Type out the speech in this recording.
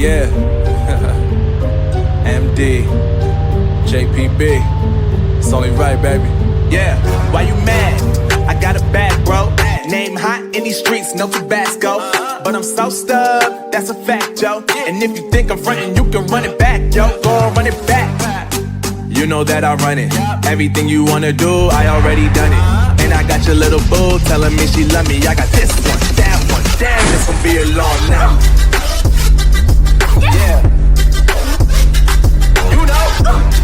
Yeah. MD, JPB. It's only right, baby. Yeah, why you mad? I got a bag, bro. Name hot in these streets, no Tabasco. But I'm so stubbed, that's a fact, yo. And if you think I'm frontin', you can run it back, yo. Go on, run it back. You know that I run it. Everything you wanna do, I already done it. And I got your little boo telling me she love me. I got this one, that one. Damn, this gon' be a long night. Yeah. You know.